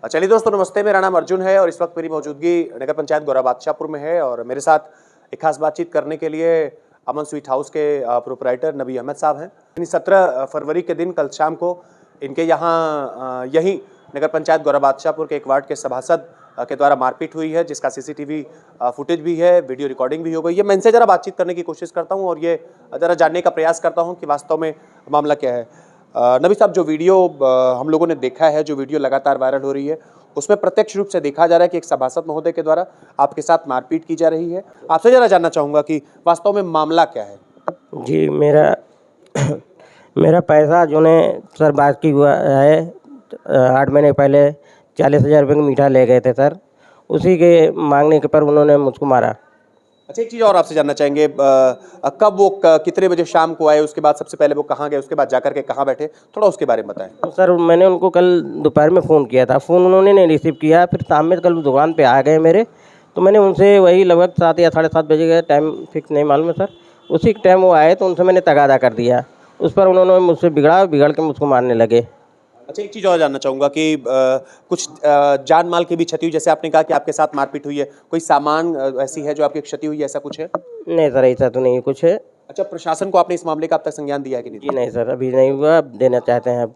चलिए दोस्तों, नमस्ते। मेरा नाम अर्जुन है और इस वक्त मेरी मौजूदगी नगर पंचायत गौरा बादशाहपुर में है और मेरे साथ एक खास बातचीत करने के लिए अमन स्वीट हाउस के प्रोपराइटर नबी अहमद साहब हैं। 17 फरवरी के दिन कल शाम को इनके यहाँ यहीं नगर पंचायत गौरा बादशाहपुर के एक वार्ड के सभासद के द्वारा मारपीट हुई है, जिसका सीसीटीवी फुटेज भी है, वीडियो रिकॉर्डिंग भी हो गई है। मैं इनसे ज़रा बातचीत करने की कोशिश करता हूँ और ये ज़रा जानने का प्रयास करता हूँ कि वास्तव में मामला क्या है। नबी साहब, जो वीडियो हम लोगों ने देखा है, जो वीडियो लगातार वायरल हो रही है, उसमें प्रत्यक्ष रूप से देखा जा रहा है कि एक सभासद महोदय के द्वारा आपके साथ मारपीट की जा रही है। आपसे जरा जानना चाहूँगा कि वास्तव में मामला क्या है? जी, मेरा पैसा जो ने सर बाकी हुआ है 8 महीने पहले 40,000 रुपये की मीठा ले गए थे सर, उसी के मांगने के पर उन्होंने मुझको मारा। अच्छा, एक चीज़ और आपसे जानना चाहेंगे, कब वो कितने बजे शाम को आए, उसके बाद सबसे पहले वो कहाँ गए, उसके बाद जाकर के कहाँ बैठे, थोड़ा उसके बारे में बताएं। तो सर मैंने उनको कल दोपहर में फ़ोन किया था, फ़ोन उन्होंने नहीं रिसीव किया। फिर शाम में कल दुकान पे आ गए मेरे, तो मैंने उनसे वही लगभग 7 या 7:30 बजे का टाइम फिक्स नहीं मालूम है सर, उसी टाइम वो आए तो उनसे मैंने तगादा कर दिया। उस पर उन्होंने मुझसे बिगड़ के मुझको मारने लगे। अच्छा, एक चीज़ और जानना चाहूँगा कि कुछ जान माल की भी क्षति हुई, जैसे आपने कहा कि आपके साथ मारपीट हुई है, कोई सामान ऐसी है जो आपकी क्षति हुई है, ऐसा कुछ है? नहीं सर, ऐसा तो नहीं कुछ है। अच्छा, प्रशासन को आपने इस मामले का अब तक संज्ञान दिया है कि नहीं? जी नहीं सर, अभी नहीं हुआ, अब देना चाहते हैं अब।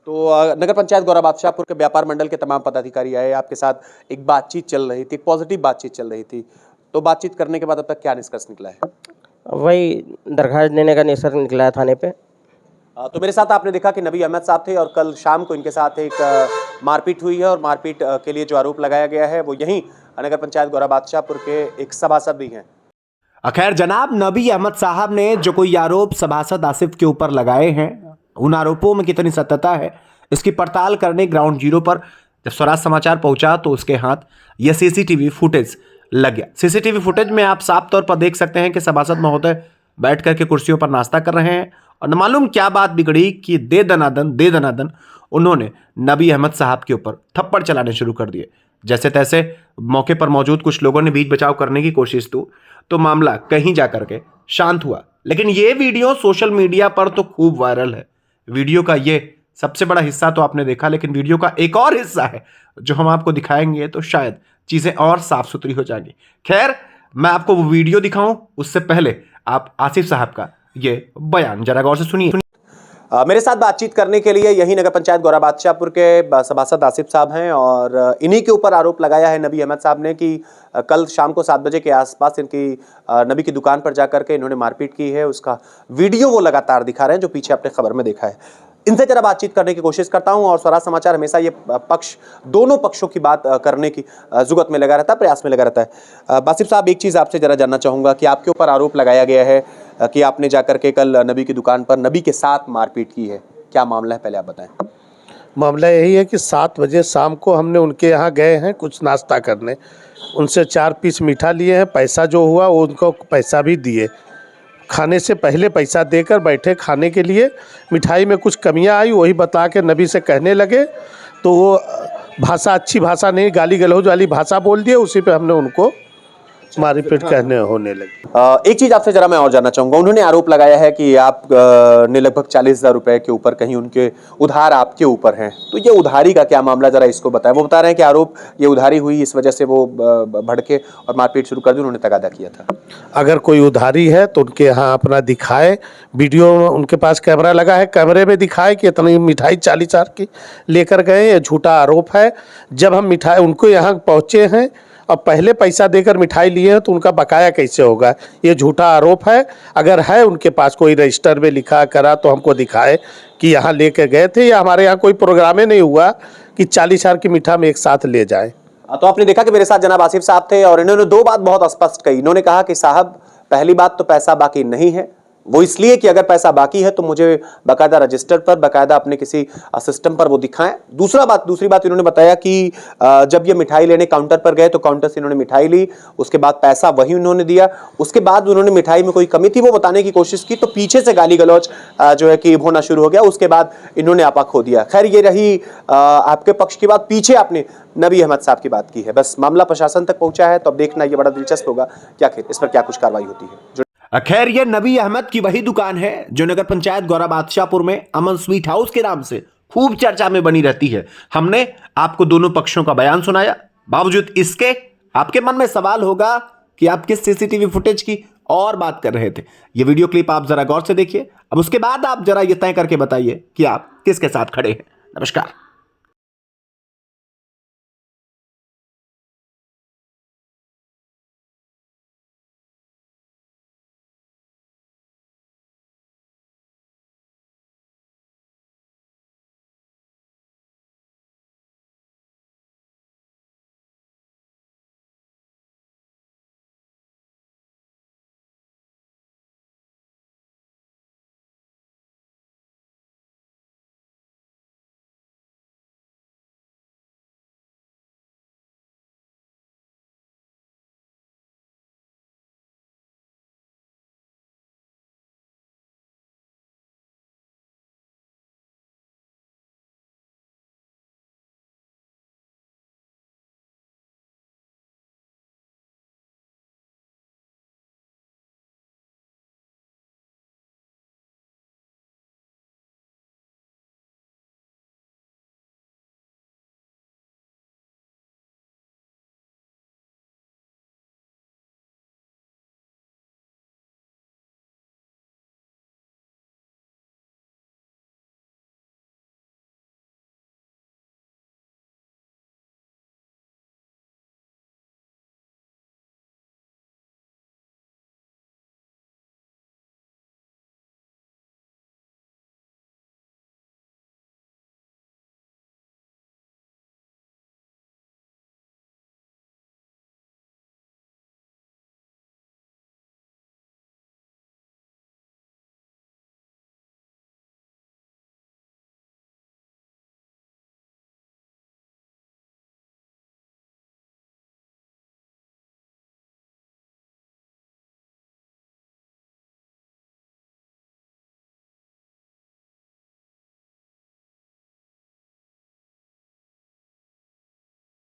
तो नगर पंचायत गौरा बादशाहपुर के व्यापार मंडल के तमाम पदाधिकारी आए, आपके साथ एक बातचीत चल रही थी, एक पॉजिटिव बातचीत चल रही थी, तो बातचीत करने के बाद अब तक क्या निष्कर्ष निकला है? वही दरखास्त देने का निष्कर्ष निकला है थाने पे। तो मेरे साथ आपने देखा कि नबी अहमद साहब थे और कल शाम को इनके साथ एक मारपीट हुई है और मारपीट के लिए जो आरोप लगाया गया है वो यहीं नगर पंचायत गौरा बादशाहपुर के एक सभासद भी हैं। खैर जनाब, नबी अहमद साहब ने जो कोई आरोप सभासद आसिफ के ऊपर लगाए हैं, उन आरोपों में कितनी सत्यता है, इसकी पड़ताल करने ग्राउंड जीरो पर जब स्वराज समाचार पहुंचा तो उसके हाथ यह सीसीटीवी फुटेज लग गया। सीसीटीवी फुटेज में आप साफ तौर पर देख सकते हैं कि सभासद महोदय बैठ करके कुर्सियों पर नाश्ता कर रहे हैं और न मालूम क्या बात बिगड़ी कि दे दनादन उन्होंने नबी अहमद साहब के ऊपर थप्पड़ चलाने शुरू कर दिए। जैसे तैसे मौके पर मौजूद कुछ लोगों ने बीच बचाव करने की कोशिश की तो मामला कहीं जाकर के शांत हुआ। लेकिन ये वीडियो सोशल मीडिया पर तो खूब वायरल है। वीडियो का ये सबसे बड़ा हिस्सा तो आपने देखा, लेकिन वीडियो का एक और हिस्सा है जो हम आपको दिखाएंगे तो शायद चीजें और साफ सुथरी हो जाएंगी। खैर, मैं आपको वो वीडियो दिखाऊं उससे पहले आप आसिफ साहब का ये बयान जरा गौर से सुनिए। मेरे साथ बातचीत करने के लिए यही नगर पंचायत गौरा बादशाहपुर के सभासद आसिफ साहब हैं और इन्हीं के ऊपर आरोप लगाया है नबी अहमद साहब ने कि कल शाम को 7 बजे के आसपास इनकी नबी की दुकान पर जाकर के इन्होंने मारपीट की है। उसका वीडियो वो लगातार दिखा रहे हैं जो पीछे आपने खबर में देखा है। इनसे जरा बातचीत करने की कोशिश करता हूं और स्वराज समाचार हमेशा ये दोनों पक्षों की बात करने की जुगत में लगा रहता है, प्रयास में लगा रहता है। आसिफ साहब, एक चीज़ आपसे जरा जानना चाहूँगा कि आपके ऊपर आरोप लगाया गया है कि आपने जाकर के कल नबी की दुकान पर नबी के साथ मारपीट की है, क्या मामला है, पहले आप बताएं। मामला यही है कि 7 बजे शाम को हमने उनके यहाँ गए हैं कुछ नाश्ता करने, उनसे 4 पीस मीठा लिए हैं, पैसा जो हुआ वो उनको पैसा भी दिए। खाने से पहले पैसा देकर बैठे खाने के लिए, मिठाई में कुछ कमियां आई वही बता के नबी से कहने लगे, तो वो भाषा अच्छी भाषा नहीं, गाली गलौज वाली भाषा बोल दिए। उसी पे हमने उनको मारपीट कहने होने लगी। एक चीज आपसे जरा मैं और जानना चाहूंगा, उन्होंने आरोप लगाया है कि आप ने लगभग 40,000 रुपए के ऊपर कहीं उनके उधार आपके ऊपर हैं, तो ये उधारी का क्या मामला, जरा इसको बताएं। वो बता रहे हैं कि आरोप ये उधारी हुई, इस वजह से वो भड़के और मारपीट शुरू कर दी, उन्होंने तगादा किया था। अगर कोई उधारी है तो उनके यहाँ अपना दिखाए, वीडियो उनके पास कैमरा लगा है, कैमरे में दिखाए कि इतनी मिठाई 40,000 की लेकर गए, ये झूठा आरोप है। जब हम मिठाई उनको यहाँ पहुँचे हैं और पहले पैसा देकर मिठाई लिए हैं तो उनका बकाया कैसे होगा, ये झूठा आरोप है। अगर है उनके पास कोई रजिस्टर में लिखा करा तो हमको दिखाए कि यहाँ लेकर गए थे, या हमारे यहाँ कोई प्रोग्राम ही नहीं हुआ कि 40,000 की मीठा हम एक साथ ले जाएं। तो आपने देखा कि मेरे साथ जनाब आसिफ साहब थे और इन्होंने 2 बात बहुत स्पष्ट कही। इन्होंने कहा कि साहब, पहली बात तो पैसा बाकी नहीं है, वो इसलिए कि अगर पैसा बाकी है तो मुझे बाकायदा रजिस्टर पर, बाकायदा अपने किसी सिस्टम पर वो दिखाएं। दूसरी बात इन्होंने बताया कि जब ये मिठाई लेने काउंटर पर गए तो काउंटर से इन्होंने मिठाई ली, उसके बाद पैसा वही उन्होंने दिया, उसके बाद उन्होंने मिठाई में कोई कमी थी वो बताने की कोशिश की तो पीछे से गाली गलौज जो है कि होना शुरू हो गया, उसके बाद इन्होंने आपा खो दिया। खैर, ये रही आपके पक्ष की बात। पीछे आपने नबी अहमद साहब की बात की है। बस मामला प्रशासन तक पहुंचा है तो अब देखना ये बड़ा दिलचस्प होगा कि आखिर इस पर क्या कुछ कार्रवाई होती है। खैर, ये नबी अहमद की वही दुकान है जो नगर पंचायत गौरा बादशाहपुर में अमन स्वीट हाउस के नाम से खूब चर्चा में बनी रहती है। हमने आपको दोनों पक्षों का बयान सुनाया, बावजूद इसके आपके मन में सवाल होगा कि आप किस सीसीटीवी फुटेज की और बात कर रहे थे। ये वीडियो क्लिप आप जरा गौर से देखिए, अब उसके बाद आप जरा ये तय करके बताइए कि आप किसके साथ खड़े हैं। नमस्कार।